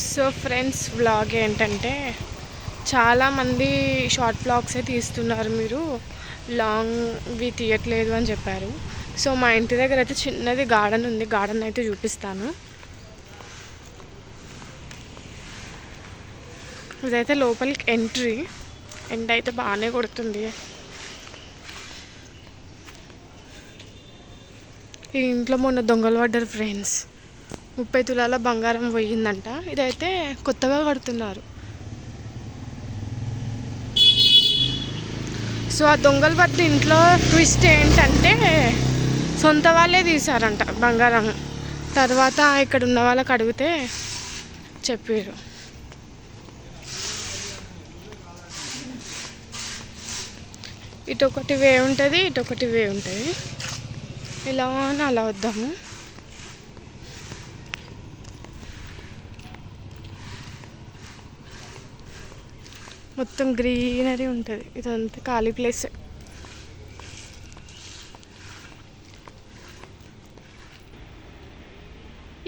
So friends, vlog ఏంటంటే చాలామంది short వ్లాగ్సే తీస్తున్నారు, మీరు లాంగ్వి తీయట్లేదు అని చెప్పారు. సో మా ఇంటి దగ్గర అయితే చిన్నది గార్డెన్ ఉంది, గార్డెన్ అయితే చూపిస్తాను. ఇదైతే లోపలికి ఎంట్రీ. ఎండ అయితే బాగానే కొడుతుంది. ఈ ఇంట్లో మొన్న దొంగలు పడ్డారు ఫ్రెండ్స్. 30 తులాల బంగారం పోయిందంట. ఇదైతే కొత్తగా కడుతున్నారు. సో ఆ దొంగలు పట్టిన ఇంట్లో ట్విస్ట్ ఏంటంటే సొంత వాళ్ళే తీశారంట బంగారం. తర్వాత ఇక్కడ ఉన్న వాళ్ళకి అడిగితే చెప్పారు. ఇటు ఒకటి వే ఉంటుంది, ఇటు ఒకటి వే ఉంటుంది. ఇలా అని అలా వద్దాము. మొత్తం గ్రీనరీ ఉంటుంది, ఇదంతా ఖాళీ ప్లేస్.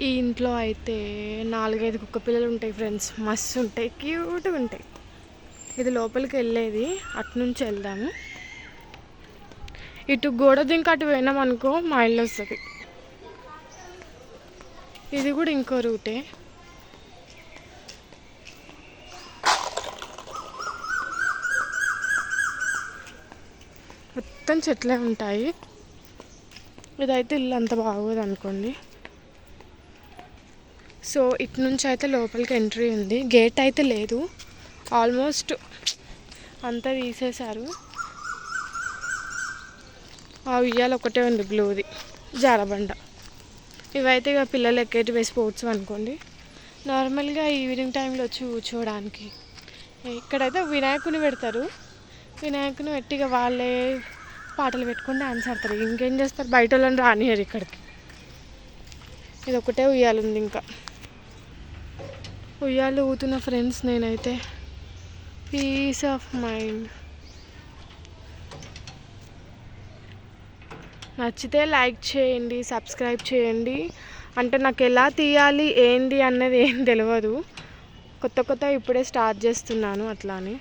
ఈ ఇంట్లో అయితే 4-5 కుక్క పిల్లలు ఉంటాయి ఫ్రెండ్స్. మస్తు ఉంటాయి, క్యూట్గా ఉంటాయి. ఇది లోపలికి వెళ్ళేది, అటు నుంచి వెళ్దాము. ఇటు గోడ దింక అటు పోయినాం అనుకో మా ఇల్లు వస్తుంది. ఇది కూడా ఇంకో రూటే. మొత్తం చెట్లే ఉంటాయి. ఇదైతే ఇల్లు అంత బాగోదు అనుకోండి. సో ఇటు నుంచి అయితే లోపలికి ఎంట్రీ ఉంది. గేట్ అయితే లేదు, ఆల్మోస్ట్ అంతా తీసేశారు. ఆ ఉయ్యాల ఒకటే ఉంది బ్లూది, జారబండ. ఇవైతే ఇక పిల్లలు ఎక్కేటివే స్పోర్ట్స్ అనుకోండి. నార్మల్గా ఈవినింగ్ టైంలో వచ్చి కూర్చోవడానికి. ఇక్కడైతే వినాయకుని పెడతారు. వినాయకుని పెట్టి ఇక వాళ్ళే పాటలు పెట్టుకొని డాన్స్ ఆడతారు. ఇంకేం చేస్తారు, బయట వాళ్ళని రానియరు ఇక్కడికి. ఇది ఒకటే ఉయ్యాలు ఉంది. ఇంకా ఉయ్యాలు ఊతున్న ఫ్రెండ్స్, నేనైతే పీస్ ఆఫ్ మైండ్. నచ్చితే లైక్ చేయండి, సబ్స్క్రైబ్ చేయండి. అంటే నాకు ఎలా తీయాలి ఏంది అన్నది ఏం తెలియదు, కొత్త ఇప్పుడే స్టార్ట్ చేస్తున్నాను అట్లా అని.